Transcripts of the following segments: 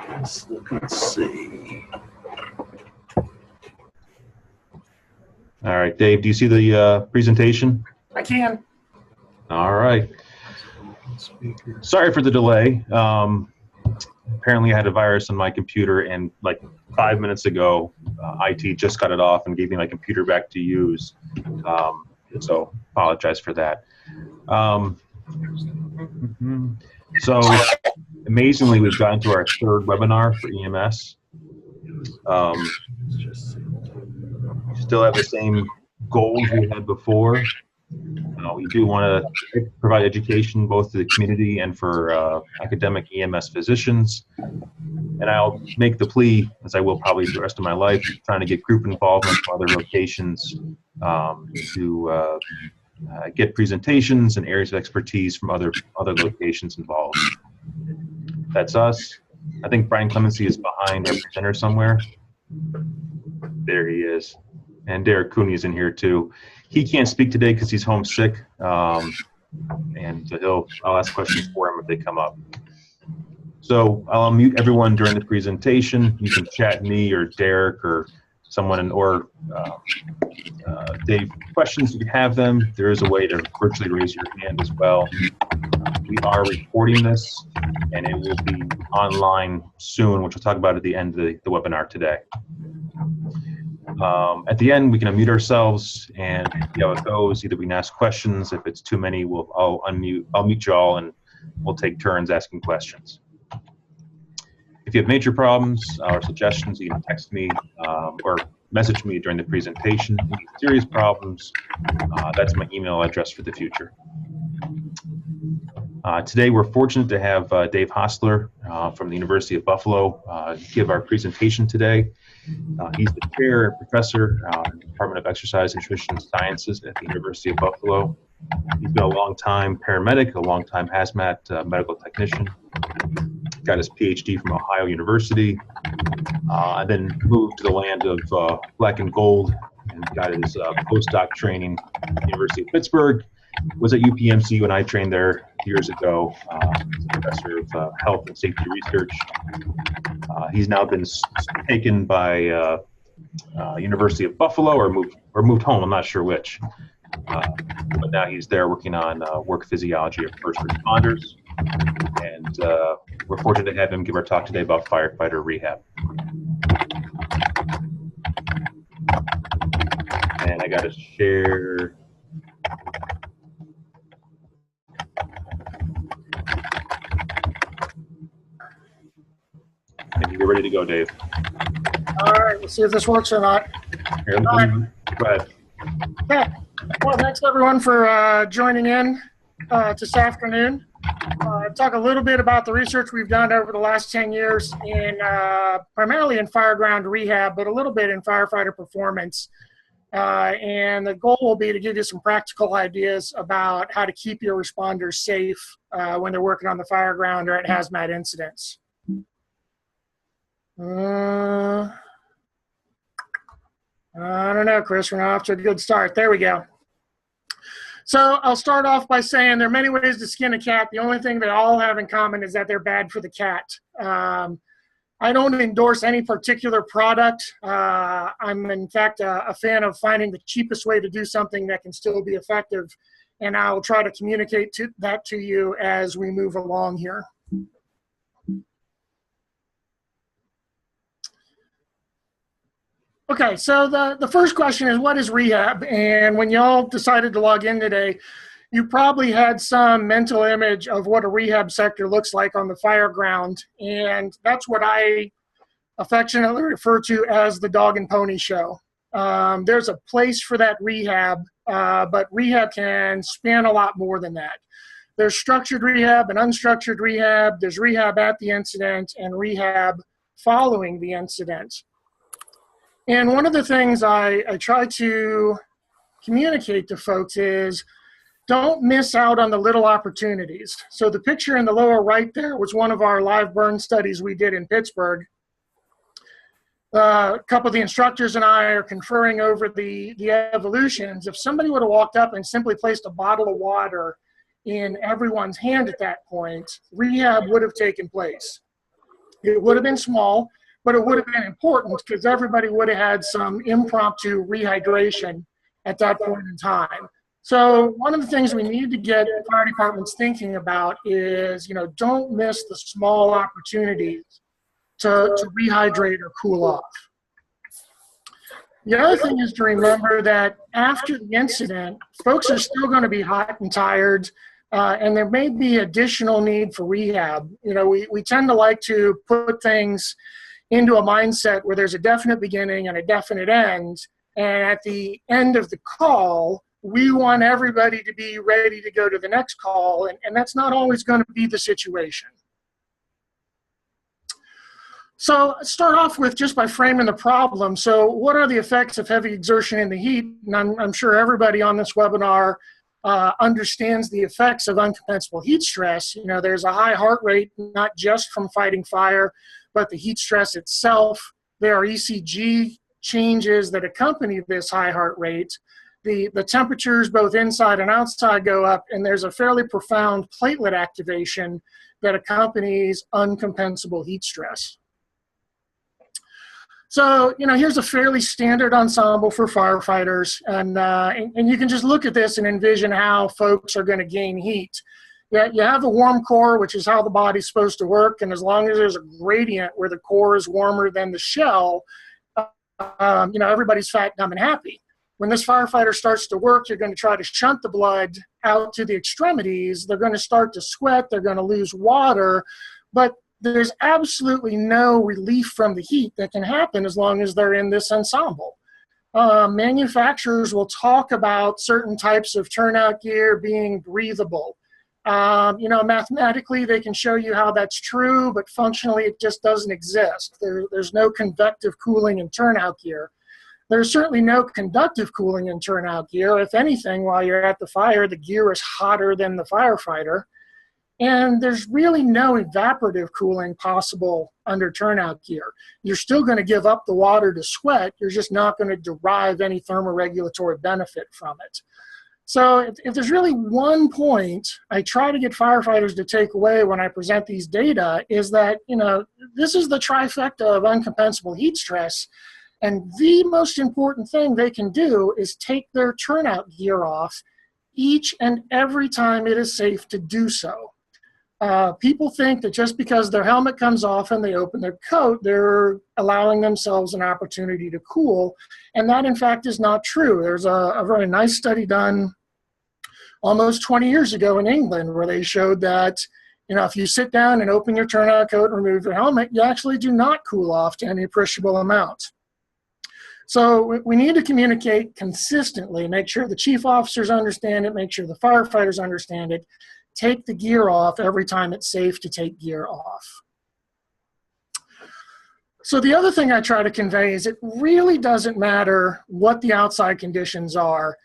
Let's look and see. All right, Dave, do you see the presentation? I can. All right. Sorry for the delay. Apparently I had a virus on my computer, and like 5 minutes ago, IT just got it off and gave me my computer back to use. So apologize for that. So amazingly, we've gotten to our third webinar for EMS. Still have the same goals we had before. We do want to provide education both to the community and for academic EMS physicians. And I'll make the plea, as I will probably the rest of my life, trying to get group involvement from other locations to get presentations and areas of expertise from other locations involved. That's us. I think Brian Clemency is behind our presenter somewhere. There he is. And Derek Cooney is in here too. He can't speak today because he's homesick, and I'll ask questions for him if they come up. So I'll unmute everyone during the presentation. You can chat me or Derek or someone, or Dave, questions if you have them. There is a way to virtually raise your hand as well. We are recording this, and it will be online soon, which we'll talk about at the end of the webinar today. At the end, we can unmute ourselves and see how it goes. Either we can ask questions. If it's too many, I'll mute you all, and we'll take turns asking questions. If you have major problems or suggestions, you can text me or message me during the presentation. Any serious problems, that's my email address for the future. Today, we're fortunate to have Dave Hostler from the University of Buffalo give our presentation today. He's the chair and professor in the Department of Exercise, Nutrition, and Sciences at the University of Buffalo. He's been a long-time paramedic, a long-time hazmat medical technician. Got his PhD from Ohio University, and then moved to the land of black and gold and got his postdoc training at the University of Pittsburgh. Was at UPMC when I trained there years ago. He's a professor of health and safety research. He's now been taken by University of Buffalo or moved home. I'm not sure which. But now he's there working on work physiology of first responders. And we're fortunate to have him give our talk today about firefighter rehab. And I got to share. And you're ready to go, Dave. All right, let's see if this works or not. Here, go ahead. Okay. Well, thanks everyone for joining in this afternoon. Talk a little bit about the research we've done over the last 10 years in primarily in fireground rehab, but a little bit in firefighter performance. And the goal will be to give you some practical ideas about how to keep your responders safe when they're working on the fireground or at hazmat incidents. I don't know, Chris, we're not off to a good start. There we go. So I'll start off by saying there are many ways to skin a cat. The only thing they all have in common is that they're bad for the cat. I don't endorse any particular product. I'm in fact a fan of finding the cheapest way to do something that can still be effective. And I'll try to communicate that to you as we move along here. Okay, so the first question is, what is rehab? And when y'all decided to log in today, you probably had some mental image of what a rehab sector looks like on the fireground. And that's what I affectionately refer to as the dog and pony show. There's a place for that rehab, but rehab can span a lot more than that. There's structured rehab and unstructured rehab. There's rehab at the incident and rehab following the incident. And one of the things I try to communicate to folks is don't miss out on the little opportunities. So the picture in the lower right there was one of our live burn studies we did in Pittsburgh. A couple of the instructors and I are conferring over the evolutions. If somebody would have walked up and simply placed a bottle of water in everyone's hand at that point, rehab would have taken place. It would have been small, but it would have been important because everybody would have had some impromptu rehydration at that point in time. So one of the things we need to get fire departments thinking about is, don't miss the small opportunities to rehydrate or cool off. The other thing is to remember that after the incident, folks are still going to be hot and tired, and there may be additional need for rehab. We tend to like to put things into a mindset where there's a definite beginning and a definite end, and at the end of the call, we want everybody to be ready to go to the next call, and that's not always going to be the situation. So let's start off with just by framing the problem. So what are the effects of heavy exertion in the heat? And I'm sure everybody on this webinar understands the effects of uncompensable heat stress. There's a high heart rate, not just from fighting fire, but the heat stress itself. There are ECG changes that accompany this high heart rate. The temperatures both inside and outside go up, and there's a fairly profound platelet activation that accompanies uncompensable heat stress. So, here's a fairly standard ensemble for firefighters, and you can just look at this and envision how folks are going to gain heat. You have a warm core, which is how the body's supposed to work, and as long as there's a gradient where the core is warmer than the shell, everybody's fat, dumb, and happy. When this firefighter starts to work, you're going to try to shunt the blood out to the extremities. They're going to start to sweat. They're going to lose water, but there's absolutely no relief from the heat that can happen as long as they're in this ensemble. Manufacturers will talk about certain types of turnout gear being breathable. Mathematically, they can show you how that's true, but functionally, it just doesn't exist. There's no convective cooling in turnout gear. There's certainly no conductive cooling in turnout gear. If anything, while you're at the fire, the gear is hotter than the firefighter. And there's really no evaporative cooling possible under turnout gear. You're still going to give up the water to sweat. You're just not going to derive any thermoregulatory benefit from it. So if there's really one point I try to get firefighters to take away when I present these data is that, this is the trifecta of uncompensable heat stress. And the most important thing they can do is take their turnout gear off each and every time it is safe to do so. People think that just because their helmet comes off and they open their coat, they're allowing themselves an opportunity to cool. And that, in fact, is not true. There's a very nice study done almost 20 years ago in England where they showed that, if you sit down and open your turnout coat and remove your helmet, you actually do not cool off to any appreciable amount. So we need to communicate consistently, make sure the chief officers understand it, make sure the firefighters understand it. Take the gear off every time it's safe to take gear off. So the other thing I try to convey is it really doesn't matter what the outside conditions are.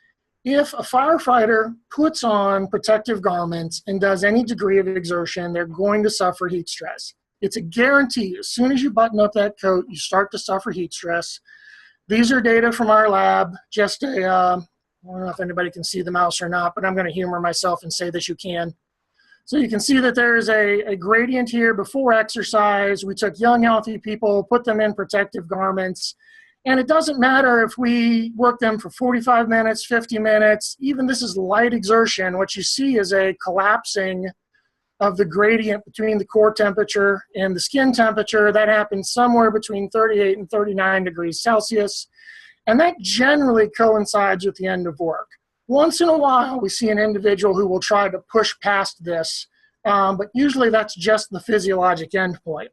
If a firefighter puts on protective garments and does any degree of exertion, they're going to suffer heat stress. It's a guarantee. As soon as you button up that coat, you start to suffer heat stress. These are data from our lab, just I don't know if anybody can see the mouse or not, but I'm going to humor myself and say that you can. So you can see that there is a gradient here before exercise. We took young, healthy people, put them in protective garments, and it doesn't matter if we work them for 45 minutes, 50 minutes, even this is light exertion. What you see is a collapsing of the gradient between the core temperature and the skin temperature. That happens somewhere between 38 and 39 degrees Celsius. And that generally coincides with the end of work. Once in a while, we see an individual who will try to push past this, but usually that's just the physiologic endpoint.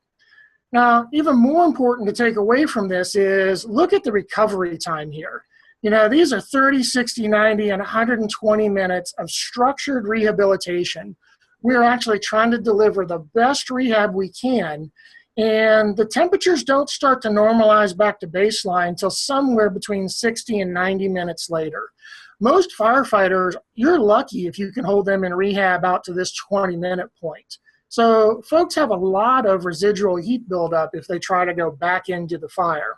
Now, even more important to take away from this is look at the recovery time here. You know, these are 30, 60, 90, and 120 minutes of structured rehabilitation. We're actually trying to deliver the best rehab we can, and the temperatures don't start to normalize back to baseline until somewhere between 60 and 90 minutes later. Most firefighters, you're lucky if you can hold them in rehab out to this 20-minute point. So folks have a lot of residual heat buildup if they try to go back into the fire.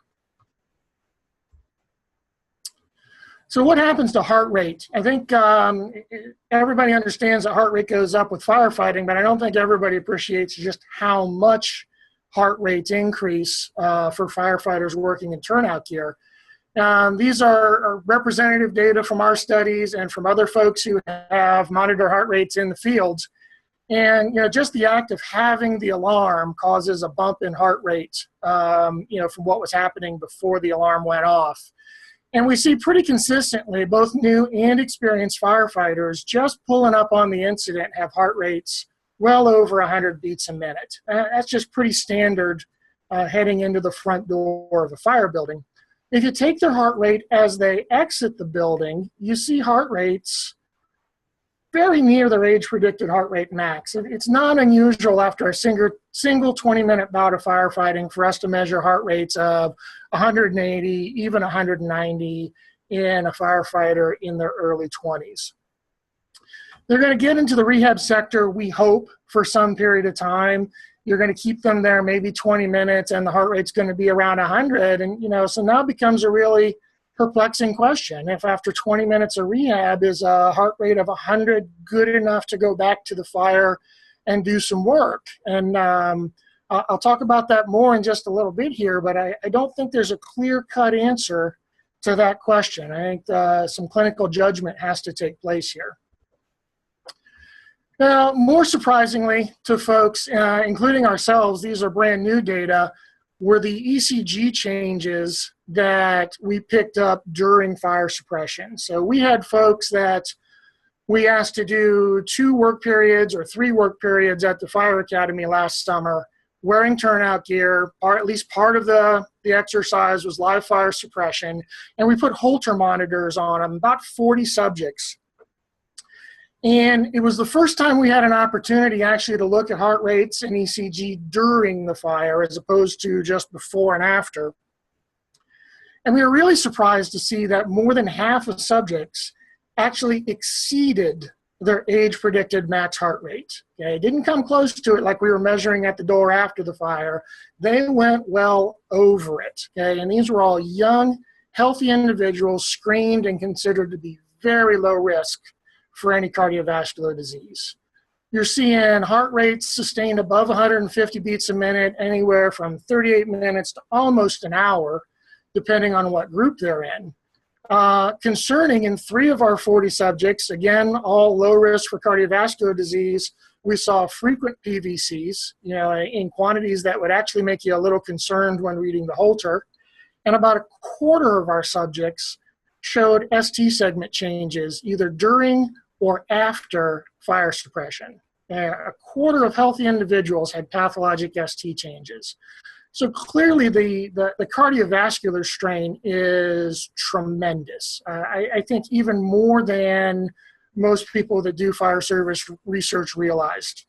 So what happens to heart rate? I think everybody understands that heart rate goes up with firefighting, but I don't think everybody appreciates just how much heart rates increase for firefighters working in turnout gear. These are representative data from our studies and from other folks who have monitored heart rates in the field. And, just the act of having the alarm causes a bump in heart rate, from what was happening before the alarm went off. And we see pretty consistently both new and experienced firefighters just pulling up on the incident have heart rates well over 100 beats a minute. That's just pretty standard heading into the front door of a fire building. If you take their heart rate as they exit the building, you see heart rates very near their age-predicted heart rate max. It's not unusual after a single 20-minute bout of firefighting for us to measure heart rates of 180, even 190 in a firefighter in their early 20s. They're going to get into the rehab sector, we hope, for some period of time. You're going to keep them there maybe 20 minutes, and the heart rate's going to be around 100. And, so now it becomes a really perplexing question. If after 20 minutes of rehab is a heart rate of 100 good enough to go back to the fire and do some work? And I'll talk about that more in just a little bit here, but I don't think there's a clear-cut answer to that question. I think some clinical judgment has to take place here. Now, more surprisingly to folks, including ourselves, these are brand new data, were the ECG changes that we picked up during fire suppression. So we had folks that we asked to do 2 work periods or 3 work periods at the fire academy last summer, wearing turnout gear, or at least part of the exercise was live fire suppression, and we put Holter monitors on them, about 40 subjects. And it was the first time we had an opportunity actually to look at heart rates and ECG during the fire as opposed to just before and after. And we were really surprised to see that more than half of subjects actually exceeded their age-predicted max heart rate. Okay, it didn't come close to it like we were measuring at the door after the fire. They went well over it. Okay, and these were all young, healthy individuals screened and considered to be very low risk for any cardiovascular disease. You're seeing heart rates sustained above 150 beats a minute, anywhere from 38 minutes to almost an hour, depending on what group they're in. Concerning, in 3 of our 40 subjects, again, all low risk for cardiovascular disease, we saw frequent PVCs, in quantities that would actually make you a little concerned when reading the Holter. And about a quarter of our subjects showed ST segment changes either during or after fire suppression. A quarter of healthy individuals had pathologic ST changes. So clearly the cardiovascular strain is tremendous. I think even more than most people that do fire service research realized.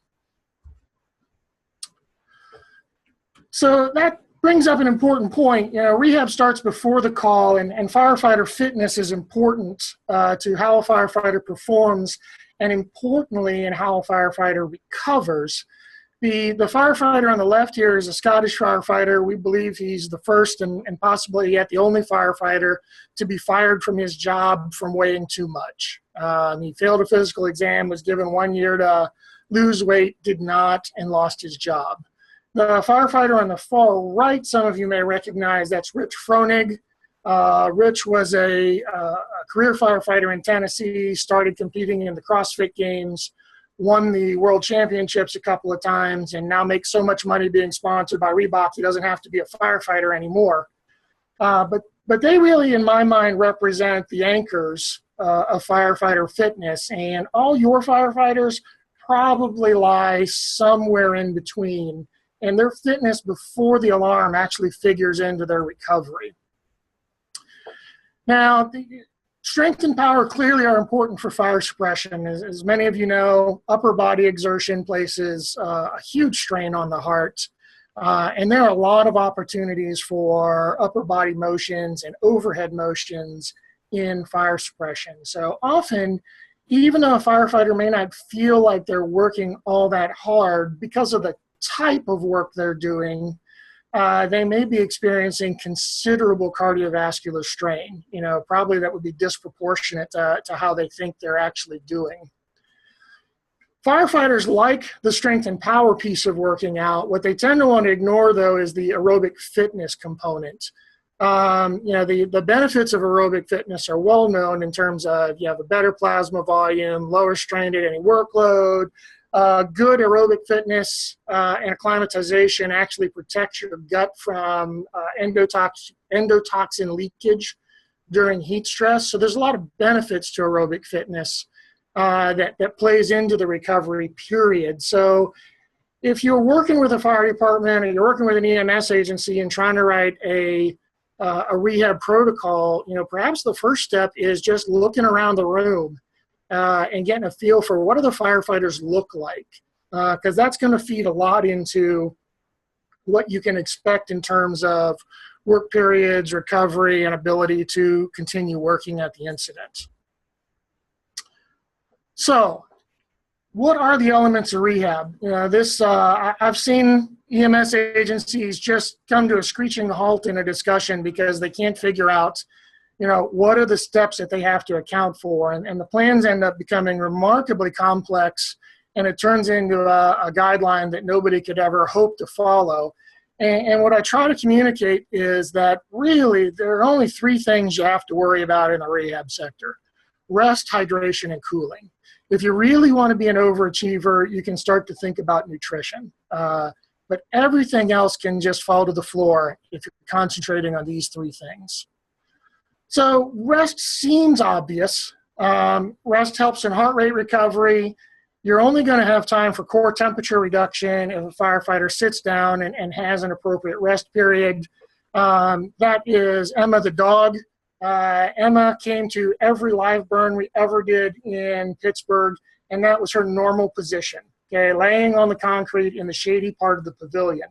So that brings up an important point. Rehab starts before the call, and firefighter fitness is important to how a firefighter performs, and importantly, in how a firefighter recovers. The firefighter on the left here is a Scottish firefighter. We believe he's the first and possibly yet the only firefighter to be fired from his job from weighing too much. He failed a physical exam, was given 1 year to lose weight, did not, and lost his job. The firefighter on the far right, some of you may recognize, that's Rich Fronig. Rich was a career firefighter in Tennessee, started competing in the CrossFit Games, won the World Championships a couple of times, and now makes so much money being sponsored by Reebok, he doesn't have to be a firefighter anymore. But they really, in my mind, represent the anchors of firefighter fitness, and all your firefighters probably lie somewhere in between, and their fitness before the alarm actually figures into their recovery. Now, strength and power clearly are important for fire suppression. As many of you know, upper body exertion places a huge strain on the heart. And there are a lot of opportunities for upper body motions and overhead motions in fire suppression. So often, even though a firefighter may not feel like they're working all that hard, because of the type of work they're doing, they may be experiencing considerable cardiovascular strain. Probably that would be disproportionate to how they think they're actually doing. Firefighters like the strength and power piece of working out. What they tend to want to ignore, though, is the aerobic fitness component. The benefits of aerobic fitness are well known in terms of you have a better plasma volume, lower strain at any workload, good aerobic fitness and acclimatization actually protects your gut from endotoxin leakage during heat stress. So there's a lot of benefits to aerobic fitness that plays into the recovery period. So if you're working with a fire department or you're working with an EMS agency and trying to write a rehab protocol, perhaps the first step is just looking around the room and getting a feel for what do the firefighters look like, because that's going to feed a lot into what you can expect in terms of work periods, recovery, and ability to continue working at the incident. So what are the elements of rehab? I've seen EMS agencies just come to a screeching halt in a discussion because they can't figure out, what are the steps that they have to account for? And the plans end up becoming remarkably complex, and it turns into a guideline that nobody could ever hope to follow. And what I try to communicate is that really there are only three things you have to worry about in the rehab sector: rest, hydration, and cooling. If you really want to be an overachiever, you can start to think about nutrition. But everything else can just fall to the floor if you're concentrating on these three things. So rest seems obvious. Rest helps in heart rate recovery. You're only going to have time for core temperature reduction if a firefighter sits down and has an appropriate rest period. That is Emma the dog. Emma came to every live burn we ever did in Pittsburgh, and that was her normal position, okay, laying on the concrete in the shady part of the pavilion.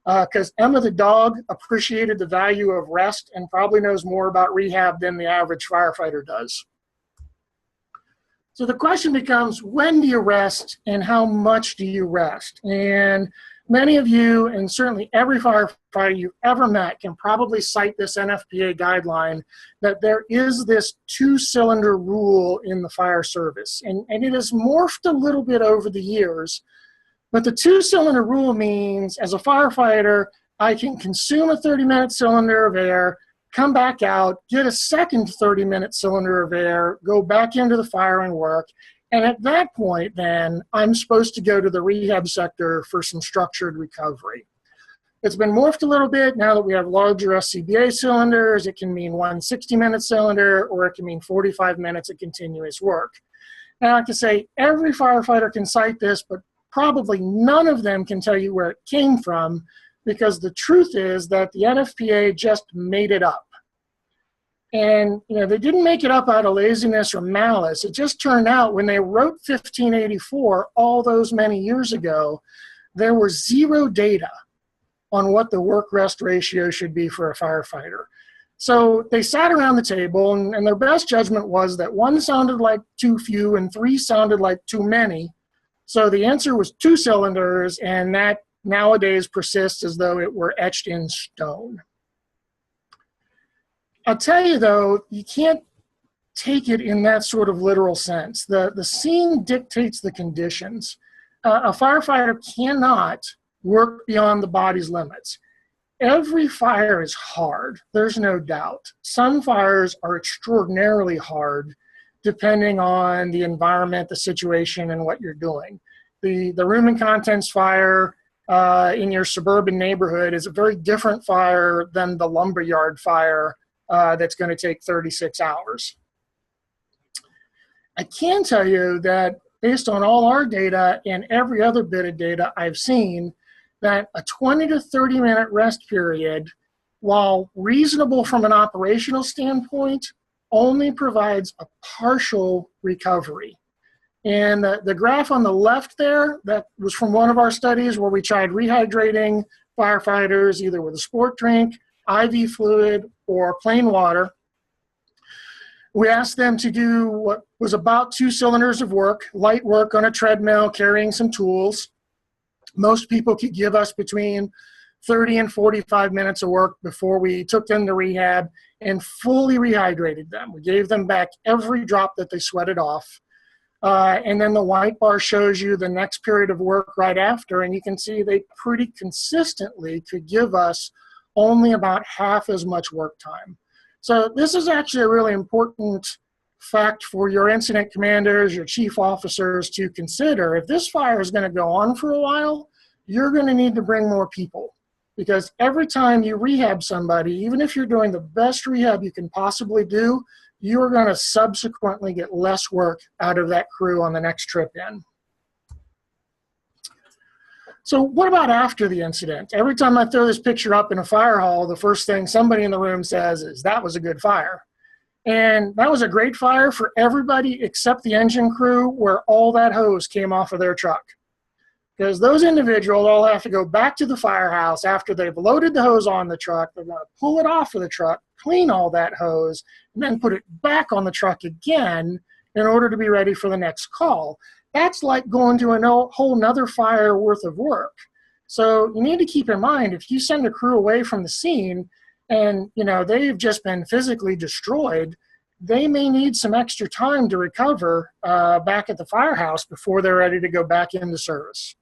Because Emma the dog appreciated the value of rest and probably knows more about rehab than the average firefighter does. So the question becomes, when do you rest and how much do you rest? And many of you, and certainly every firefighter you've ever met, can probably cite this NFPA guideline that there is this two-cylinder rule in the fire service. And it has morphed a little bit over the years, but the two-cylinder rule means as a firefighter, I can consume a 30-minute cylinder of air, come back out, get a second 30-minute cylinder of air, go back into the fire and work. And at that point, then, I'm supposed to go to the rehab sector for some structured recovery. It's been morphed a little bit now that we have larger SCBA cylinders. It can mean one 60-minute cylinder, or it can mean 45 minutes of continuous work. Now, I can say every firefighter can cite this, but probably none of them can tell you where it came from, because the truth is that the NFPA just made it up. And they didn't make it up out of laziness or malice. It just turned out when they wrote 1584 all those many years ago, there was zero data on what the work-rest ratio should be for a firefighter. So they sat around the table, and their best judgment was that 1 sounded like too few and 3 sounded like too many. So the answer was 2 cylinders, and that nowadays persists as though it were etched in stone. I'll tell you, though, you can't take it in that sort of literal sense. The scene dictates the conditions. A firefighter cannot work beyond the body's limits. Every fire is hard, there's no doubt. Some fires are extraordinarily hard, depending on the environment, the situation, and what you're doing. The room and contents fire in your suburban neighborhood is a very different fire than the lumberyard fire that's going to take 36 hours. I can tell you that based on all our data and every other bit of data I've seen, that a 20 to 30 minute rest period, while reasonable from an operational standpoint, only provides a partial recovery. And the graph on the left there, that was from one of our studies where we tried rehydrating firefighters either with a sport drink, IV fluid, or plain water. We asked them to do what was about 2 cylinders of work, light work on a treadmill, carrying some tools. Most people could give us between 30 and 45 minutes of work before we took them to rehab and fully rehydrated them. We gave them back every drop that they sweated off. And then the white bar shows you the next period of work right after, and you can see they pretty consistently could give us only about half as much work time. So this is actually a really important fact for your incident commanders, your chief officers to consider. If this fire is going to go on for a while, you're going to need to bring more people, because every time you rehab somebody, even if you're doing the best rehab you can possibly do, you're going to subsequently get less work out of that crew on the next trip in. So what about after the incident? Every time I throw this picture up in a fire hall, the first thing somebody in the room says is, that was a good fire. And that was a great fire for everybody except the engine crew, where all that hose came off of their truck. Because those individuals all have to go back to the firehouse after they've loaded the hose on the truck. They're going to pull it off of the truck, clean all that hose, and then put it back on the truck again in order to be ready for the next call. That's like going to a whole nother fire worth of work. So you need to keep in mind, if you send a crew away from the scene and they've just been physically destroyed, they may need some extra time to recover back at the firehouse before they're ready to go back into service.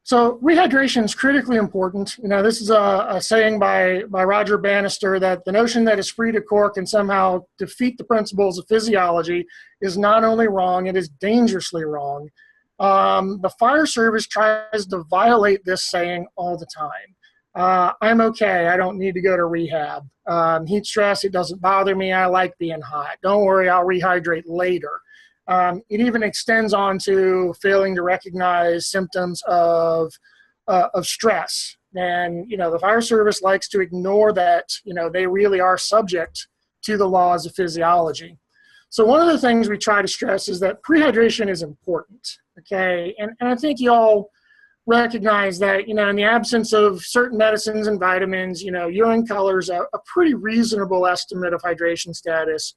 So rehydration is critically important. This is a saying by Roger Bannister, that the notion that esprit de corps can somehow defeat the principles of physiology is not only wrong, it is dangerously wrong. The fire service tries to violate this saying all the time. I'm okay, I don't need to go to rehab. Heat stress, it doesn't bother me, I like being hot. Don't worry, I'll rehydrate later. It even extends on to failing to recognize symptoms of stress. And, the fire service likes to ignore that, they really are subject to the laws of physiology. So one of the things we try to stress is that prehydration is important, okay? And I think you all recognize that, in the absence of certain medicines and vitamins, urine color is a pretty reasonable estimate of hydration status,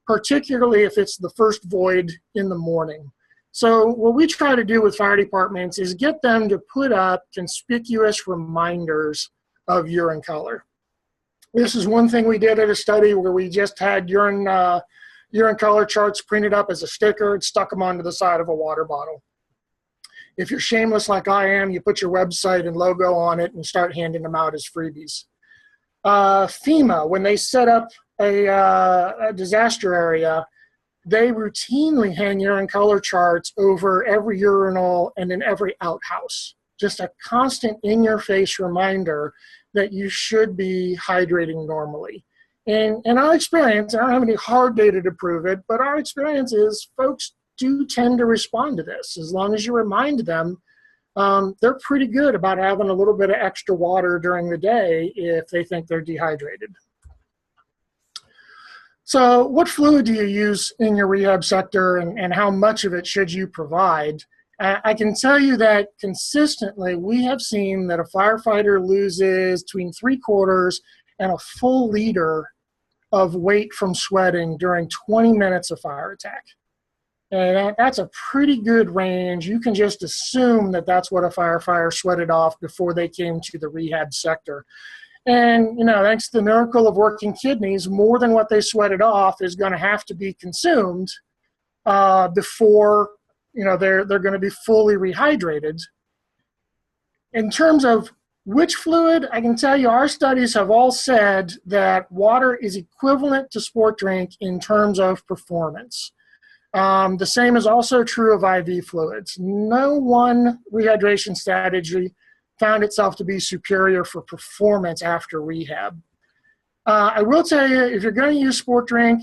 particularly if it's the first void in the morning. So what we try to do with fire departments is get them to put up conspicuous reminders of urine color. This is one thing we did at a study where we just had urine color charts printed up as a sticker and stuck them onto the side of a water bottle. If you're shameless like I am, you put your website and logo on it and start handing them out as freebies. FEMA, when they set up a disaster area, they routinely hang urine color charts over every urinal and in every outhouse. Just a constant in-your-face reminder that you should be hydrating normally. And our experience, I don't have any hard data to prove it, but our experience is folks do tend to respond to this. As long as you remind them, they're pretty good about having a little bit of extra water during the day if they think they're dehydrated. So what fluid do you use in your rehab sector, and how much of it should you provide? I can tell you that consistently we have seen that a firefighter loses between 3/4 and a full liter of weight from sweating during 20 minutes of fire attack. And that's a pretty good range. You can just assume that that's what a firefighter sweated off before they came to the rehab sector. And, thanks to the miracle of working kidneys, more than what they sweated off is going to have to be consumed before, they're going to be fully rehydrated. In terms of which fluid, I can tell you our studies have all said that water is equivalent to sport drink in terms of performance. The same is also true of IV fluids. No one rehydration strategy found itself to be superior for performance after rehab. I will tell you, if you're going to use sport drink,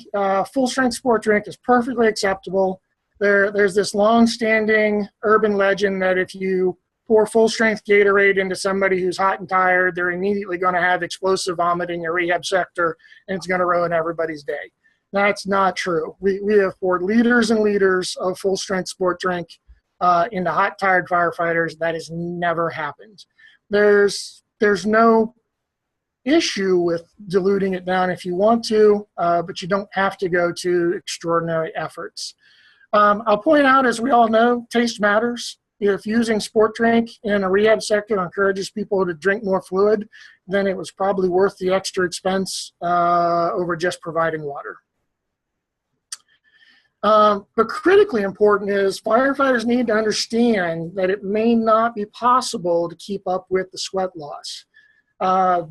full-strength sport drink is perfectly acceptable. There's this long-standing urban legend that if you pour full-strength Gatorade into somebody who's hot and tired, they're immediately going to have explosive vomit in your rehab sector, and it's going to ruin everybody's day. That's not true. We have poured liters and liters of full-strength sport drink into hot, tired firefighters. That has never happened. There's no issue with diluting it down if you want to, but you don't have to go to extraordinary efforts. I'll point out, as we all know, taste matters. If using sport drink in a rehab sector encourages people to drink more fluid, then it was probably worth the extra expense over just providing water. But critically important is firefighters need to understand that it may not be possible to keep up with the sweat loss.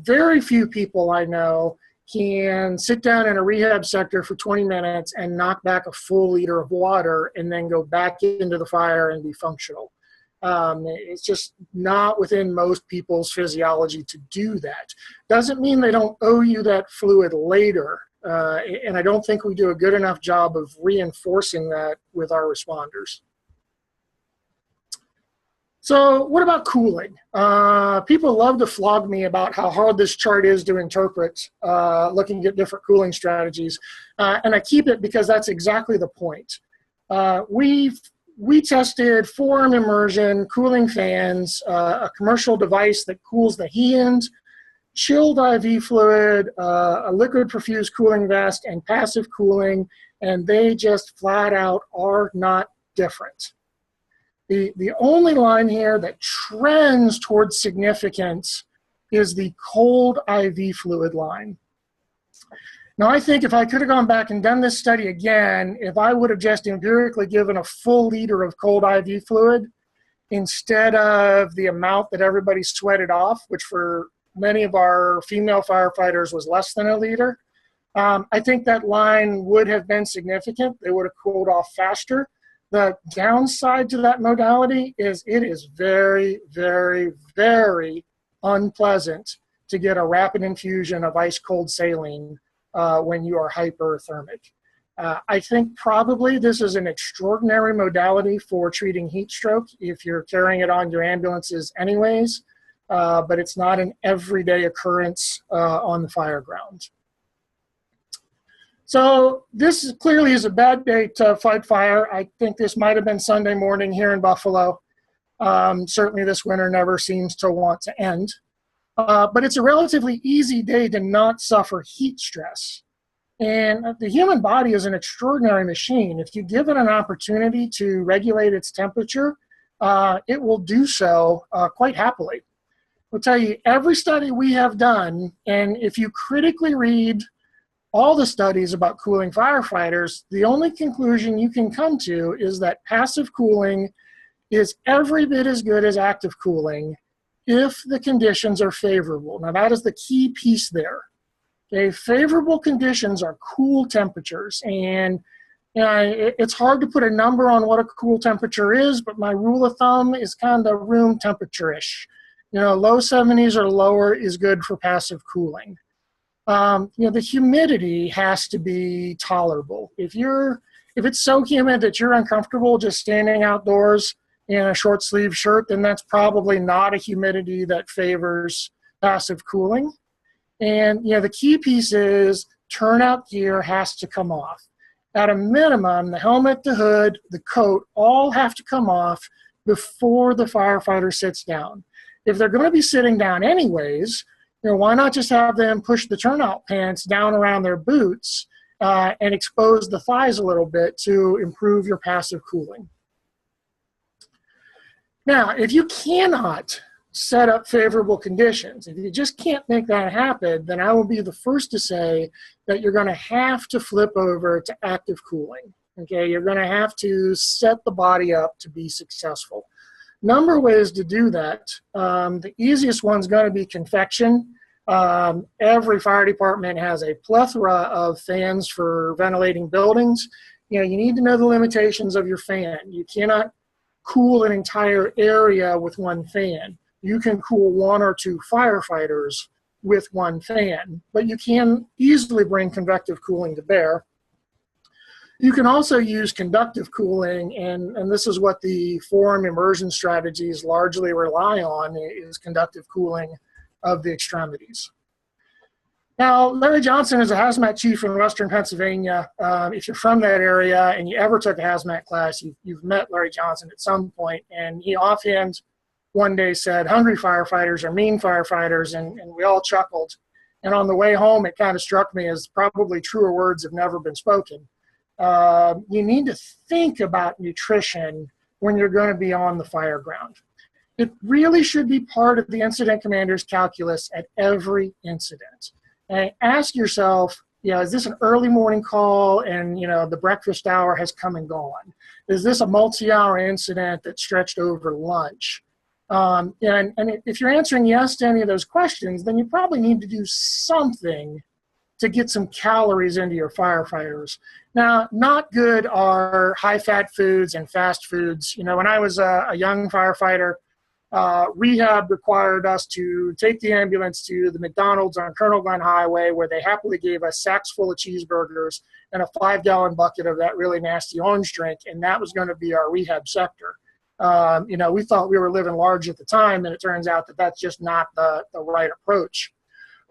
Very few people I know can sit down in a rehab sector for 20 minutes and knock back a full liter of water and then go back into the fire and be functional. It's just not within most people's physiology to do that. Doesn't mean they don't owe you that fluid later. And I don't think we do a good enough job of reinforcing that with our responders. So what about cooling? People love to flog me about how hard this chart is to interpret, looking at different cooling strategies. And I keep it because that's exactly the point. We tested forearm immersion, cooling fans, a commercial device that cools the hand, chilled IV fluid, a liquid perfused cooling vest, and passive cooling, and they just flat out are not different. The only line here that trends towards significance is the cold IV fluid line. Now, I think if I could have gone back and done this study again, if I would have just empirically given a full liter of cold IV fluid instead of the amount that everybody sweated off, which for many of our female firefighters was less than a liter, I think that line would have been significant. They would have cooled off faster. The downside to that modality is it is very, very, very unpleasant to get a rapid infusion of ice cold saline when you are hyperthermic. I think probably this is an extraordinary modality for treating heat stroke if you're carrying it on your ambulances anyways, but it's not an everyday occurrence on the fire ground. So this clearly is a bad day to fight fire. I think this might have been Sunday morning here in Buffalo. Certainly this winter never seems to want to end. But it's a relatively easy day to not suffer heat stress. And the human body is an extraordinary machine. If you give it an opportunity to regulate its temperature, it will do so quite happily. I'll tell you, every study we have done, and if you critically read all the studies about cooling firefighters, the only conclusion you can come to is that passive cooling is every bit as good as active cooling if the conditions are favorable. Now that is the key piece there. Okay, favorable conditions are cool temperatures, and it's hard to put a number on what a cool temperature is, but my rule of thumb is kind of room temperature-ish. Low 70s or lower is good for passive cooling. The humidity has to be tolerable. If it's so humid that you're uncomfortable just standing outdoors in a short sleeve shirt, then that's probably not a humidity that favors passive cooling. And the key piece is turnout gear has to come off. At a minimum, the helmet, the hood, the coat, all have to come off before the firefighter sits down. If they're going to be sitting down anyways, why not just have them push the turnout pants down around their boots and expose the thighs a little bit to improve your passive cooling. Now, if you cannot set up favorable conditions, if you just can't make that happen, then I will be the first to say that you're going to have to flip over to active cooling. Okay, you're going to have to set the body up to be successful. Number of ways to do that. The easiest one's going to be convection. Every fire department has a plethora of fans for ventilating buildings. You need to know the limitations of your fan. You cannot cool an entire area with one fan. You can cool one or two firefighters with one fan, but you can easily bring convective cooling to bear. You can also use conductive cooling, and this is what the forearm immersion strategies largely rely on, is conductive cooling of the extremities. Now, Larry Johnson is a hazmat chief in Western Pennsylvania. If you're from that area and you ever took a hazmat class, you've met Larry Johnson at some point, and he offhand one day said, "Hungry firefighters are mean firefighters," and we all chuckled. And on the way home, it kind of struck me as probably truer words have never been spoken. You need to think about nutrition when you're going to be on the fire ground. It really should be part of the incident commander's calculus at every incident. And ask yourself, is this an early morning call and, the breakfast hour has come and gone? Is this a multi-hour incident that stretched over lunch? And if you're answering yes to any of those questions, then you probably need to do something to get some calories into your firefighters. Now, not good are high-fat foods and fast foods. When I was a young firefighter, Rehab required us to take the ambulance to the McDonald's on Colonel Glenn Highway, where they happily gave us sacks full of cheeseburgers and a 5-gallon bucket of that really nasty orange drink, and that was going to be our rehab sector. We thought we were living large at the time, and it turns out that that's just not the right approach.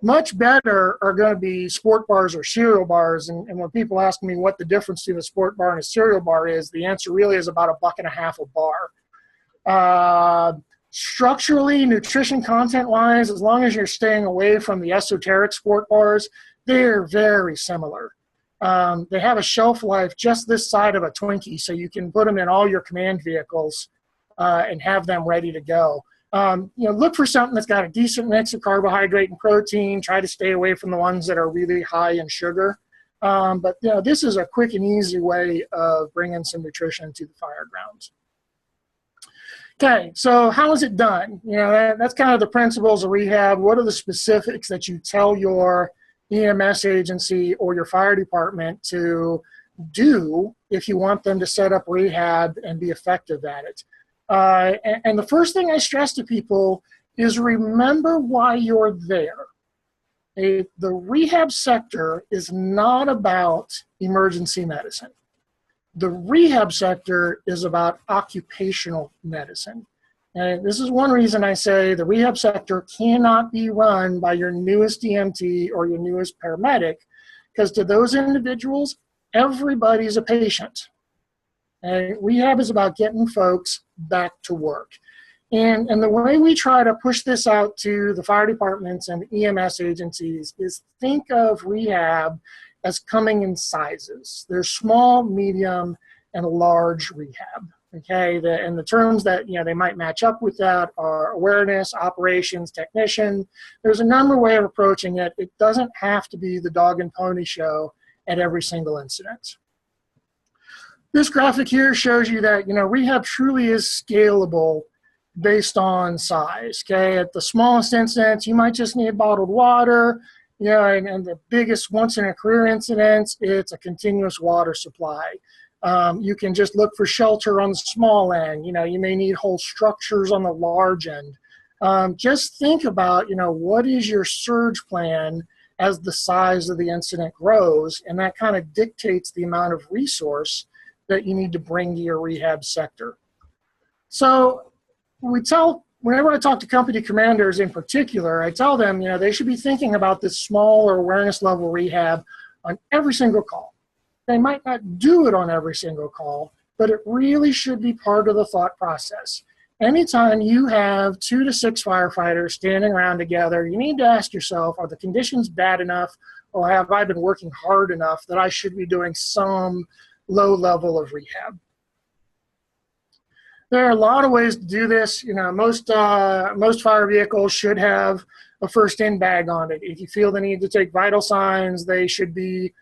Much better are going to be sport bars or cereal bars, and when people ask me what the difference between a sport bar and a cereal bar is, the answer really is about $1.50 a bar. Structurally, nutrition content-wise, as long as you're staying away from the esoteric sport bars, they're very similar. They have a shelf life just this side of a Twinkie, so you can put them in all your command vehicles and have them ready to go. Look for something that's got a decent mix of carbohydrate and protein. Try to stay away from the ones that are really high in sugar. But this is a quick and easy way of bringing some nutrition to the fire grounds. Okay, so how is it done? That's kind of the principles of rehab. What are the specifics that you tell your EMS agency or your fire department to do if you want them to set up rehab and be effective at it? And the first thing I stress to people is remember why you're there. The rehab sector is not about emergency medicine. The rehab sector is about occupational medicine. And this is one reason I say the rehab sector cannot be run by your newest EMT or your newest paramedic, because to those individuals, everybody's a patient. And rehab is about getting folks back to work. And the way we try to push this out to the fire departments and EMS agencies is think of rehab as coming in sizes. There's small, medium, and large rehab. Okay, and the terms that they might match up with that are awareness, operations, technician. There's a number of ways of approaching it. It doesn't have to be the dog and pony show at every single incident. This graphic here shows you that rehab truly is scalable based on size. Okay, at the smallest incidents, you might just need bottled water. And the biggest once-in-a-career incidents, it's a continuous water supply. You can just look for shelter on the small end. You may need whole structures on the large end. Just think about, what is your surge plan as the size of the incident grows, and that kind of dictates the amount of resource that you need to bring to your rehab sector. So whenever I talk to company commanders in particular, I tell them, they should be thinking about this small or awareness level rehab on every single call. They might not do it on every single call, but it really should be part of the thought process. Anytime you have 2 to 6 firefighters standing around together, you need to ask yourself, are the conditions bad enough, or have I been working hard enough that I should be doing some low level of rehab? There are a lot of ways to do this. Most fire vehicles should have a first in bag on it. If you feel the need to take vital signs, they should be,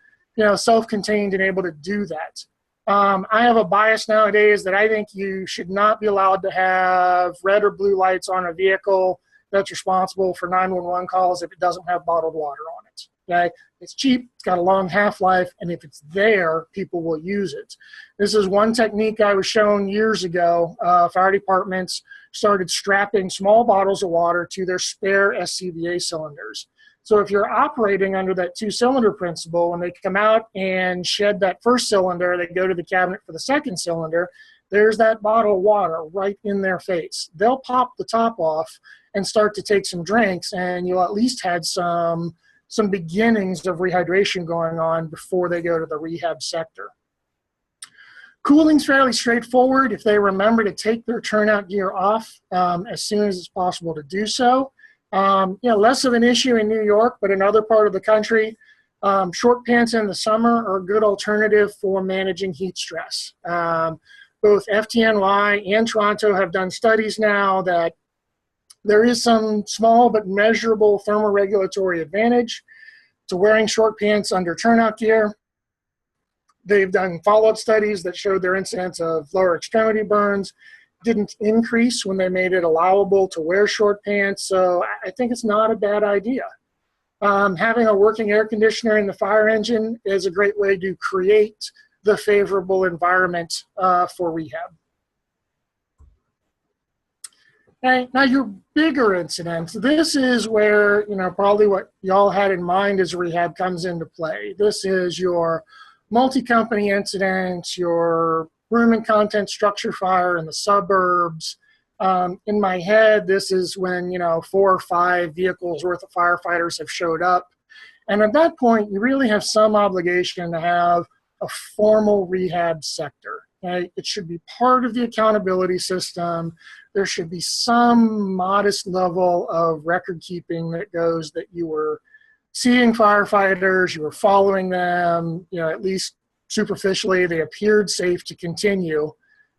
self-contained and able to do that. I have a bias nowadays that I think you should not be allowed to have red or blue lights on a vehicle that's responsible for 911 calls if it doesn't have bottled water on it. Okay, it's cheap, it's got a long half-life, and if it's there, people will use it. This is one technique I was shown years ago. Fire departments started strapping small bottles of water to their spare SCBA cylinders. So if you're operating under that 2-cylinder principle, when they come out and shed that first cylinder, they go to the cabinet for the second cylinder, there's that bottle of water right in their face. They'll pop the top off and start to take some drinks, and you'll at least had some beginnings of rehydration going on before they go to the rehab sector. Cooling's fairly straightforward if they remember to take their turnout gear off as soon as it's possible to do so. Less of an issue in New York, but in other part of the country, short pants in the summer are a good alternative for managing heat stress. Both FTNY and Toronto have done studies now that there is some small but measurable thermoregulatory advantage. to wearing short pants under turnout gear. They've done follow-up studies that showed their incidence of lower extremity burns didn't increase when they made it allowable to wear short pants. So I think it's not a bad idea. Having a working air conditioner in the fire engine is a great way to create the favorable environment for rehab. Okay, now your bigger incidents, this is where, probably what y'all had in mind as rehab comes into play. This is your multi-company incidents, your room and content structure fire in the suburbs. In my head, this is when, 4 or 5 vehicles worth of firefighters have showed up. And at that point, you really have some obligation to have a formal rehab sector. Okay? It should be part of the accountability system. There should be some modest level of record keeping that goes that you were seeing firefighters, you were following them, at least superficially, they appeared safe to continue.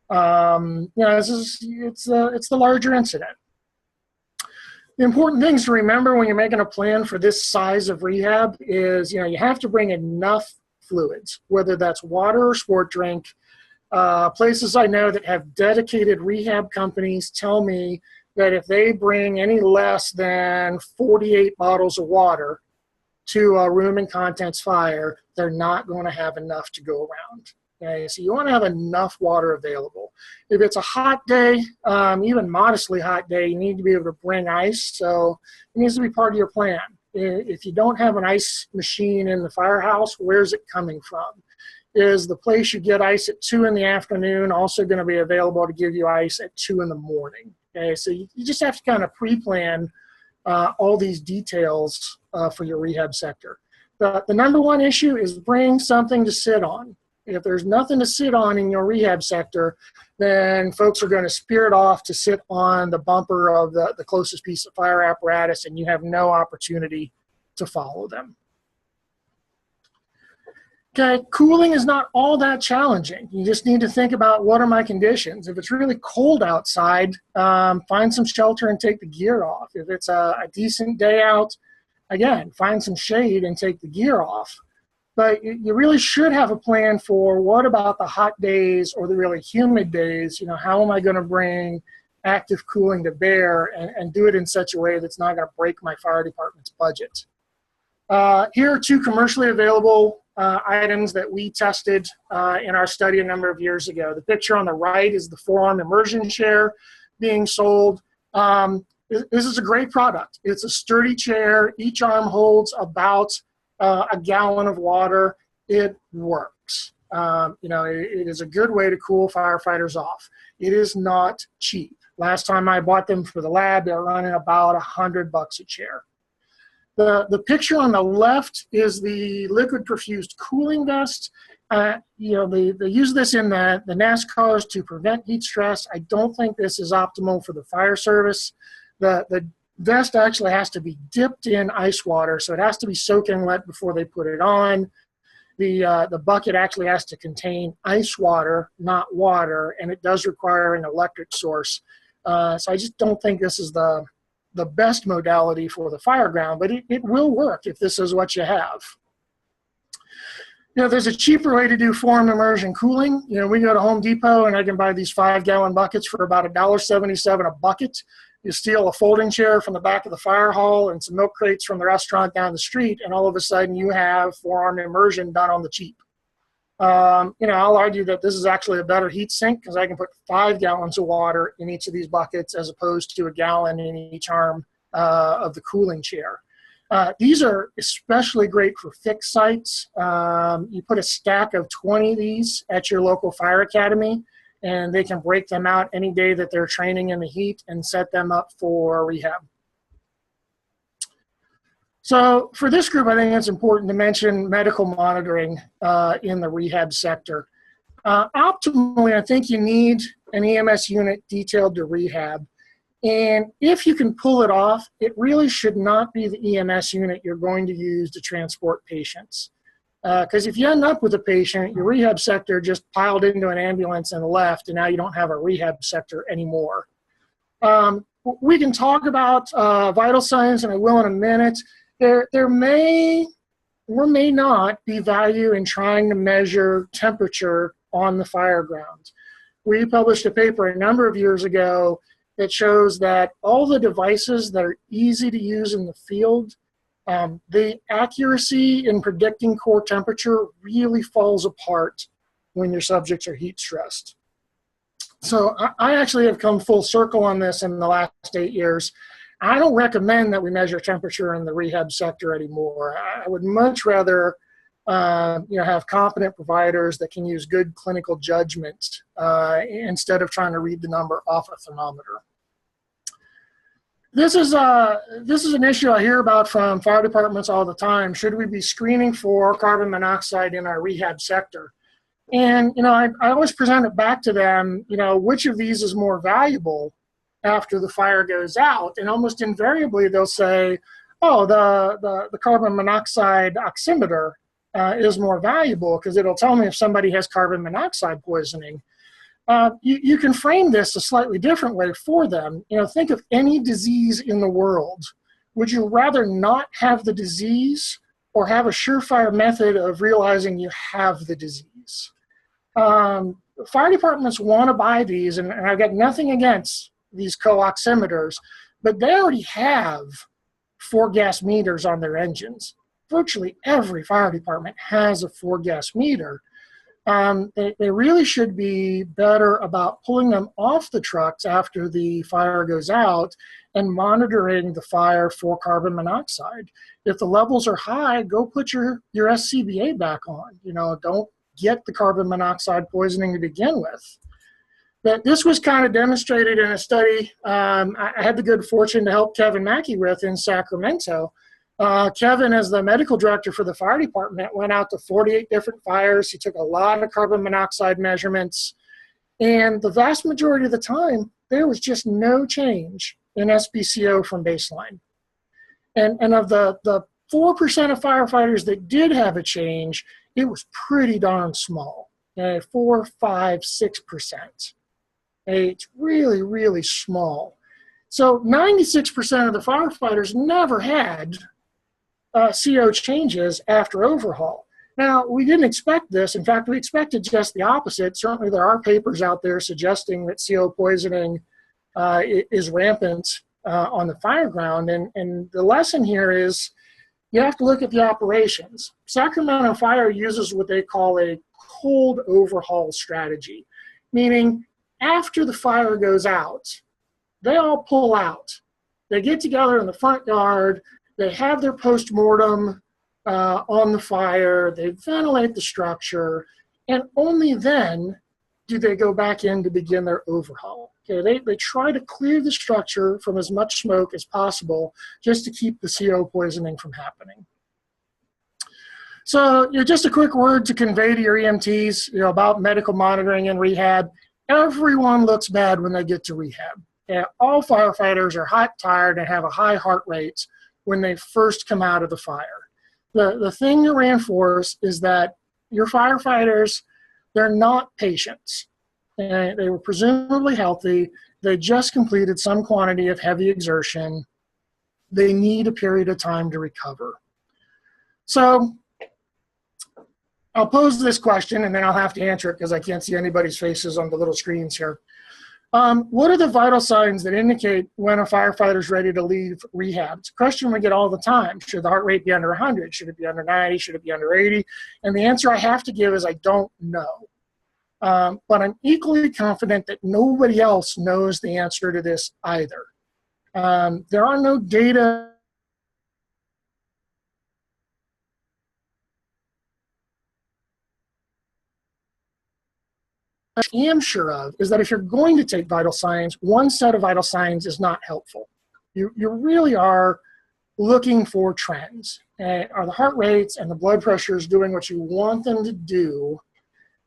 It's the larger incident. The important things to remember when you're making a plan for this size of rehab is, you have to bring enough fluids, whether that's water or sport drink. Places I know that have dedicated rehab companies tell me that if they bring any less than 48 bottles of water to a room and contents fire, they're not going to have enough to go around. Okay, so you want to have enough water available. If it's a hot day, even modestly hot day, you need to be able to bring ice. So it needs to be part of your plan. If you don't have an ice machine in the firehouse, where's it coming from? Is the place you get ice at 2 in the afternoon also going to be available to give you ice at 2 in the morning? Okay, so you just have to kind of pre-plan all these details for your rehab sector. The number one issue is bring something to sit on. If there's nothing to sit on in your rehab sector, then folks are going to spirit off to sit on the bumper of the closest piece of fire apparatus, and you have no opportunity to follow them. Okay, cooling is not all that challenging. You just need to think about, what are my conditions? If it's really cold outside, find some shelter and take the gear off. If it's a decent day out, again, find some shade and take the gear off. But you really should have a plan for, what about the hot days or the really humid days? How am I going to bring active cooling to bear and do it in such a way that's not going to break my fire department's budget? Here are 2 commercially available items that we tested in our study a number of years ago. The picture on the right is the forearm immersion chair being sold. This is a great product. It's a sturdy chair. Each arm holds about a gallon of water. It works. It is a good way to cool firefighters off. It is not cheap. Last time I bought them for the lab, they were running about $100 a chair. The picture on the left is the liquid perfused cooling vest. They use this in the NASCARs to prevent heat stress. I don't think this is optimal for the fire service. The vest actually has to be dipped in ice water, so it has to be soaking wet before they put it on. The bucket actually has to contain ice water, not water, and it does require an electric source. So I just don't think this is the best modality for the fireground, but it will work if this is what you have. There's a cheaper way to do forearm immersion cooling. We go to Home Depot and I can buy these 5-gallon buckets for about $1.77 a bucket. You steal a folding chair from the back of the fire hall and some milk crates from the restaurant down the street, and all of a sudden you have forearm immersion done on the cheap. I'll argue that this is actually a better heat sink because I can put 5 gallons of water in each of these buckets as opposed to a gallon in each arm of the cooling chair. These are especially great for fixed sites. You put a stack of 20 of these at your local fire academy, and they can break them out any day that they're training in the heat and set them up for rehab. So for this group, I think it's important to mention medical monitoring in the rehab sector. Optimally, I think you need an EMS unit detailed to rehab. And if you can pull it off, it really should not be the EMS unit you're going to use to transport patients. Because if you end up with a patient, your rehab sector just piled into an ambulance and left, and now you don't have a rehab sector anymore. We can talk about vital signs, and I will in a minute. There may or may not be value in trying to measure temperature on the fire ground. We published a paper a number of years ago that shows that all the devices that are easy to use in the field, the accuracy in predicting core temperature really falls apart when your subjects are heat stressed. So I actually have come full circle on this in the last 8 years. I don't recommend that we measure temperature in the rehab sector anymore. I would much rather have competent providers that can use good clinical judgment instead of trying to read the number off a thermometer. This is an issue I hear about from fire departments all the time. Should we be screening for carbon monoxide in our rehab sector? And, I always present it back to them, which of these is more valuable after the fire goes out? And almost invariably they'll say, oh, the carbon monoxide oximeter is more valuable because it'll tell me if somebody has carbon monoxide poisoning. You can frame this a slightly different way for them. Think of any disease in the world. Would you rather not have the disease or have a surefire method of realizing you have the disease? Fire departments want to buy these, and I've got nothing against these co-oximeters, but they already have 4-gas meters on their engines. Virtually every fire department has a 4-gas meter. They really should be better about pulling them off the trucks after the fire goes out and monitoring the fire for carbon monoxide. If the levels are high, go put your SCBA back on. Don't get the carbon monoxide poisoning to begin with. But this was kind of demonstrated in a study I had the good fortune to help Kevin Mackey with in Sacramento. Kevin, as the medical director for the fire department, went out to 48 different fires. He took a lot of carbon monoxide measurements. And the vast majority of the time, there was just no change in SPCO from baseline. And of the 4% of firefighters that did have a change, it was pretty darn small, 4, 5, 6%. It's really, really small. So 96% of the firefighters never had CO changes after overhaul. Now, we didn't expect this. In fact, we expected just the opposite. Certainly there are papers out there suggesting that CO poisoning is rampant on the fire ground. And the lesson here is you have to look at the operations. Sacramento Fire uses what they call a cold overhaul strategy, meaning after the fire goes out, they all pull out. They get together in the front yard, they have their post-mortem on the fire, they ventilate the structure, and only then do they go back in to begin their overhaul. Okay, they try to clear the structure from as much smoke as possible just to keep the CO poisoning from happening. So just a quick word to convey to your EMTs about medical monitoring and rehab. Everyone looks bad when they get to rehab. All firefighters are hot, tired, and have a high heart rate when they first come out of the fire. The thing to reinforce is that your firefighters, they're not patients. They were presumably healthy. They just completed some quantity of heavy exertion. They need a period of time to recover. So I'll pose this question, and then I'll have to answer it because I can't see anybody's faces on the little screens here. What are the vital signs that indicate when a firefighter is ready to leave rehab? It's a question we get all the time. Should the heart rate be under 100? Should it be under 90? Should it be under 80? And the answer I have to give is I don't know. But I'm equally confident that nobody else knows the answer to this either. There are no data I am sure of is that if you're going to take vital signs, one set of vital signs is not helpful. You really are looking for trends. Are the heart rates and the blood pressures doing what you want them to do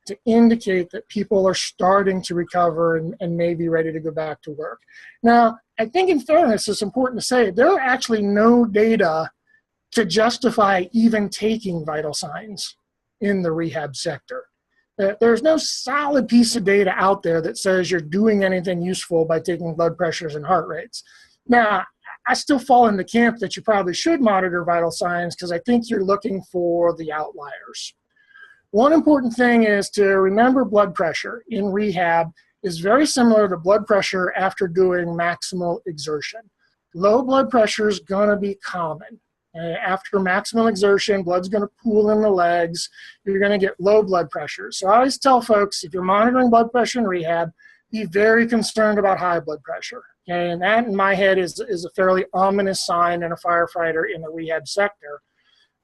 to indicate that people are starting to recover and may be ready to go back to work? Now, I think in fairness, it's important to say there are actually no data to justify even taking vital signs in the rehab sector. There's no solid piece of data out there that says you're doing anything useful by taking blood pressures and heart rates. Now, I still fall in the camp that you probably should monitor vital signs because I think you're looking for the outliers. One important thing is to remember blood pressure in rehab is very similar to blood pressure after doing maximal exertion. Low blood pressure is going to be common. After maximal exertion, blood's going to pool in the legs. You're going to get low blood pressure. So I always tell folks, if you're monitoring blood pressure in rehab, be very concerned about high blood pressure. Okay? And that, in my head, is a fairly ominous sign in a firefighter in the rehab sector.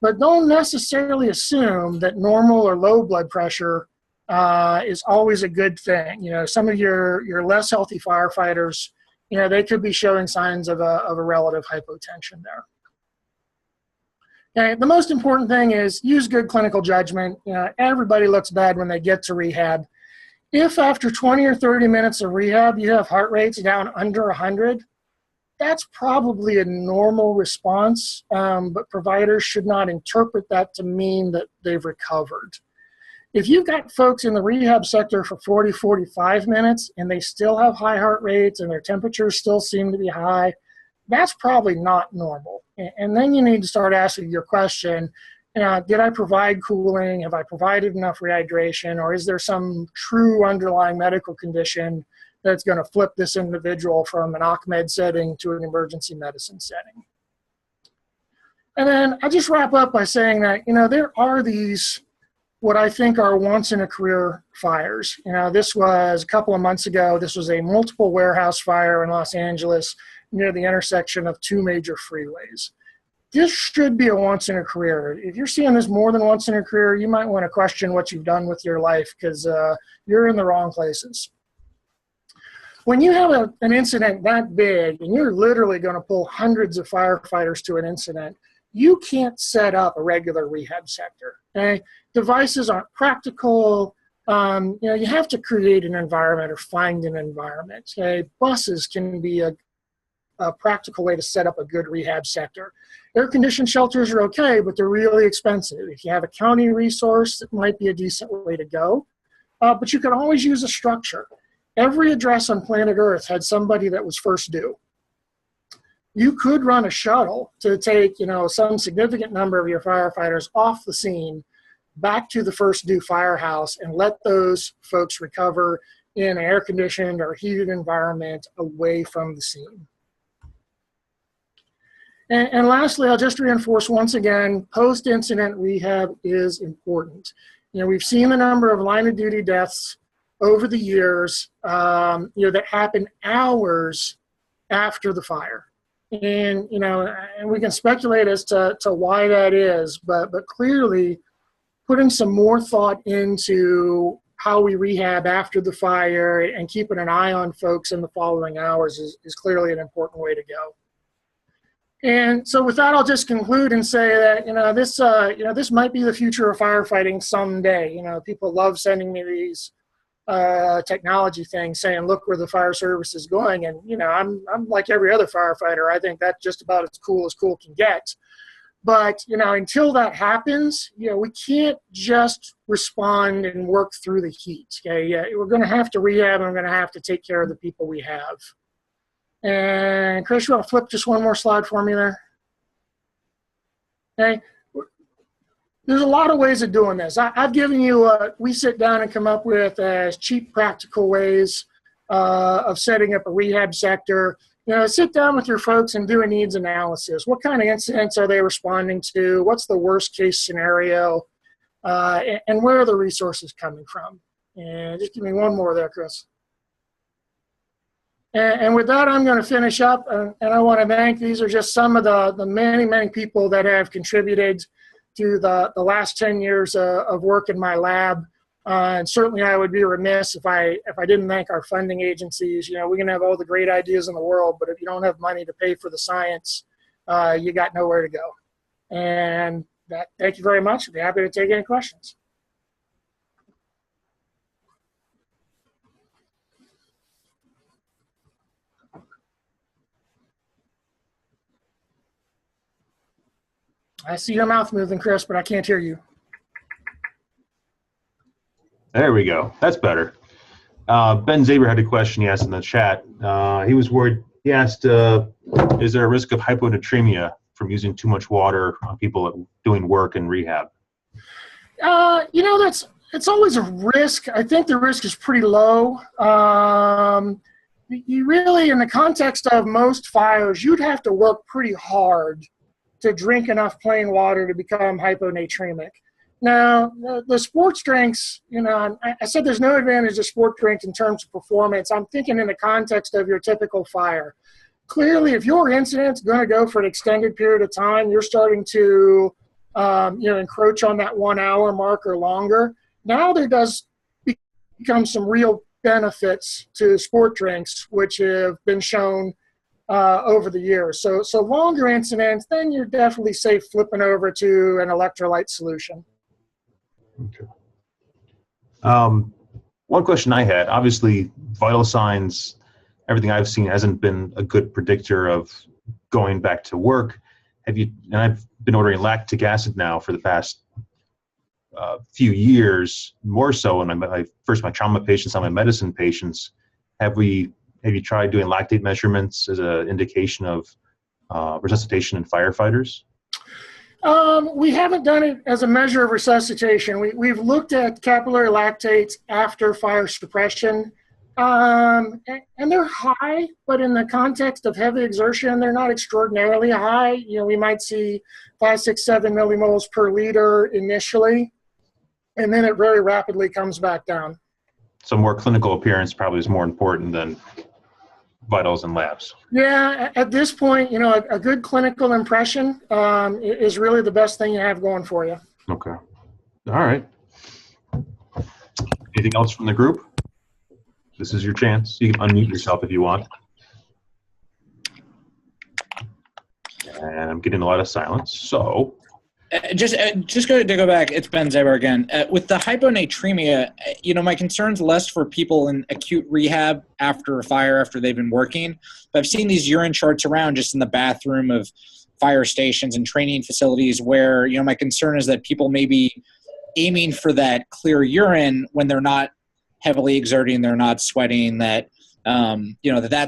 But don't necessarily assume that normal or low blood pressure is always a good thing. You know, some of your less healthy firefighters, you know, they could be showing signs of a relative hypotension there. Okay, the most important thing is use good clinical judgment. You know, everybody looks bad when they get to rehab. If after 20 or 30 minutes of rehab you have heart rates down under 100, that's probably a normal response, but providers should not interpret that to mean that they've recovered. If you've got folks in the rehab sector for 40, 45 minutes and they still have high heart rates and their temperatures still seem to be high, that's probably not normal. And then you need to start asking your question, did I provide cooling? Have I provided enough rehydration? Or is there some true underlying medical condition that's going to flip this individual from an OCMED setting to an emergency medicine setting? And then I just wrap up by saying that, you know, there are these, what I think are once in a career fires. You know, this was a couple of months ago. This was a multiple warehouse fire in Los Angeles near the intersection of two major freeways. This should be a once in a career. If you're seeing this more than once in a career, you might want to question what you've done with your life because you're in the wrong places. When you have an incident that big and you're literally going to pull hundreds of firefighters to an incident, you can't set up a regular rehab sector. Okay? Devices aren't practical. You know, you have to create an environment or find an environment. Okay? Buses can be a practical way to set up a good rehab sector. Air-conditioned shelters are okay, but they're really expensive. If you have a county resource, it might be a decent way to go. But you can always use a structure. Every address on planet Earth had somebody that was first due. You could run a shuttle to take, you know, some significant number of your firefighters off the scene back to the first due firehouse and let those folks recover in an air-conditioned or heated environment away from the scene. And lastly, I'll just reinforce once again, post-incident rehab is important. You know, we've seen the number of line of duty deaths over the years, you know, that happen hours after the fire. And, you know, and we can speculate as to why that is, but clearly putting some more thought into how we rehab after the fire and keeping an eye on folks in the following hours is clearly an important way to go. And so with that, I'll just conclude and say that, you know, this might be the future of firefighting someday. You know, people love sending me these technology things saying, look where the fire service is going. And, you know, I'm like every other firefighter. I think that's just about as cool can get. But, you know, until that happens, you know, we can't just respond and work through the heat. Okay, yeah, we're going to have to rehab and we're going to have to take care of the people we have. And Chris, you want to flip just one more slide for me there? Okay. There's a lot of ways of doing this. I've given you what we sit down and come up with as cheap, practical ways of setting up a rehab sector. You know, sit down with your folks and do a needs analysis. What kind of incidents are they responding to? What's the worst case scenario? And where are the resources coming from? And just give me one more there, Chris. And with that, I'm going to finish up. And I want to thank, these are just some of the many, many people that have contributed to the last 10 years of work in my lab. And certainly I would be remiss if I didn't thank our funding agencies. You know, we can have all the great ideas in the world, but if you don't have money to pay for the science, you got nowhere to go. And thank you very much. I'd be happy to take any questions. I see your mouth moving, Chris, but I can't hear you. There we go. That's better. Ben Zaber had a question he asked in the chat. He was worried He asked, is there a risk of hyponatremia from using too much water on people doing work in rehab? It's always a risk. I think the risk is pretty low. You really, in the context of most fires, you'd have to work pretty hard to drink enough plain water to become hyponatremic. Now, the sports drinks, I said there's no advantage to sport drinks in terms of performance. I'm thinking in the context of your typical fire. Clearly, if your incident's going to go for an extended period of time, you're starting to, encroach on that 1 hour mark or longer. Now there does become some real benefits to sport drinks, which have been shown over the years. So longer incidents, then you're definitely safe flipping over to an electrolyte solution. Okay. One question I had, obviously vital signs, everything I've seen hasn't been a good predictor of going back to work. And I've been ordering lactic acid now for the past few years, more so in my trauma patients, on my medicine patients. Have you tried doing lactate measurements as an indication of resuscitation in firefighters? We haven't done it as a measure of resuscitation. We've looked at capillary lactates after fire suppression, and they're high, but in the context of heavy exertion, they're not extraordinarily high. We might see 5, 6, 7 millimoles per liter initially, and then it very rapidly comes back down. So more clinical appearance probably is more important than vitals and labs. Yeah, at this point, a good clinical impression is really the best thing you have going for you. Okay. All right. Anything else from the group? This is your chance. You can unmute yourself if you want. And I'm getting a lot of silence. So just to go back, it's Ben Zaber again. With the hyponatremia, my concern's less for people in acute rehab after a fire, after they've been working. But I've seen these urine charts around just in the bathroom of fire stations and training facilities where, my concern is that people may be aiming for that clear urine when they're not heavily exerting, they're not sweating, that's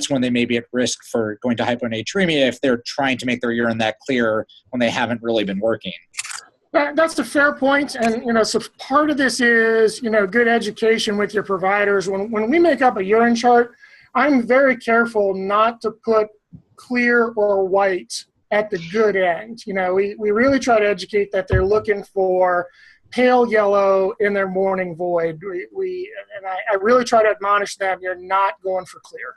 when they may be at risk for going to hyponatremia if they're trying to make their urine that clear when they haven't really been working. That's a fair point. And, so part of this is, good education with your providers. When we make up a urine chart, I'm very careful not to put clear or white at the good end. We really try to educate that they're looking for pale yellow in their morning void. I really try to admonish them, you're not going for clear.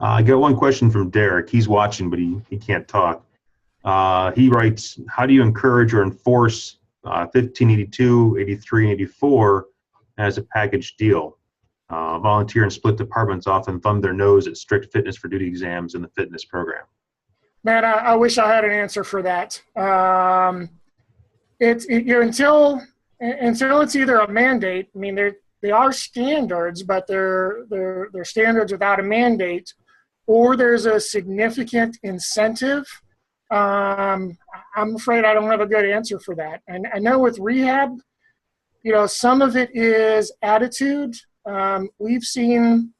I got one question from Derek. He's watching, but he can't talk. He writes, how do you encourage or enforce 1582, 83, and 84 as a package deal? Volunteer and split departments often thumb their nose at strict fitness for duty exams in the fitness program. Man, I wish I had an answer for that. Until it's either a mandate. I mean, they are standards, but they're standards without a mandate, or there's a significant incentive. I'm afraid I don't have a good answer for that. And I know with rehab, some of it is attitude. We've seen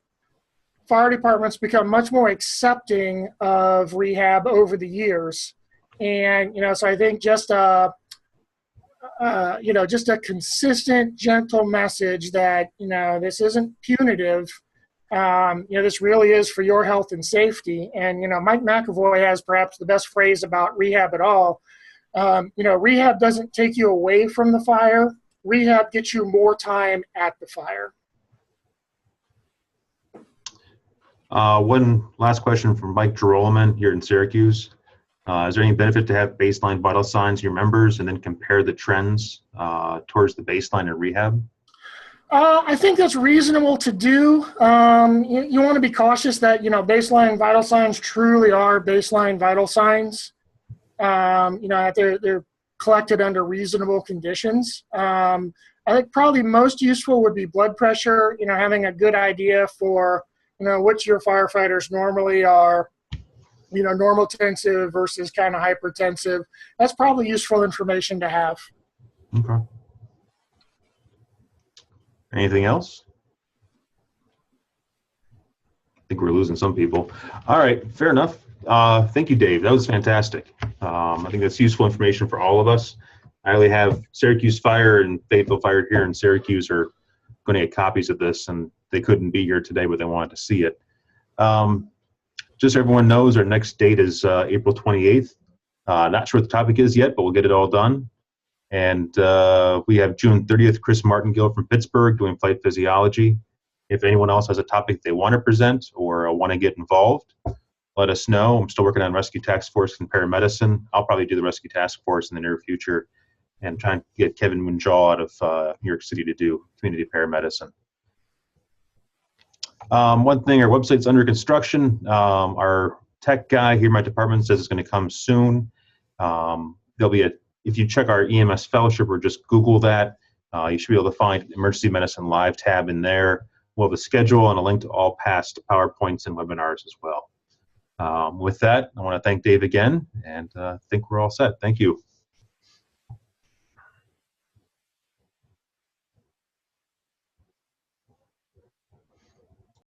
fire departments become much more accepting of rehab over the years. And, so I think just a consistent, gentle message that, this isn't punitive. This really is for your health and safety. And, Mike McAvoy has perhaps the best phrase about rehab at all. Rehab doesn't take you away from the fire. Rehab gets you more time at the fire. One last question from Mike Gerolman here in Syracuse. Is there any benefit to have baseline vital signs in your members and then compare the trends towards the baseline in rehab? I think that's reasonable to do. You want to be cautious that, baseline vital signs truly are baseline vital signs. They're collected under reasonable conditions. I think probably most useful would be blood pressure, having a good idea for, which your firefighters normally are, normal tensive versus kind of hypertensive. That's probably useful information to have. Okay. Anything else? think we're losing some people. All right, fair enough. Thank you, Dave. That was fantastic. I think that's useful information for all of us. I only have Syracuse Fire and Fayetteville Fire here in Syracuse are going to get copies of this, and they couldn't be here today, but they wanted to see it. Just so everyone knows, our next date is April 28th. Not sure what the topic is yet, but we'll get it all done. And we have June 30th, Chris Martingill from Pittsburgh doing flight physiology. If anyone else has a topic they want to present or want to get involved, let us know. I'm still working on rescue task force and paramedicine. I'll probably do the rescue task force in the near future and try and get Kevin Munjal out of New York City to do community paramedicine. One thing, our website's under construction. Our tech guy here in my department says it's going to come soon. There'll be if you check our EMS fellowship or just Google that, you should be able to find Emergency Medicine Live tab in there. We'll have a schedule and a link to all past PowerPoints and webinars as well. With that, I want to thank Dave again, and I think we're all set. Thank you.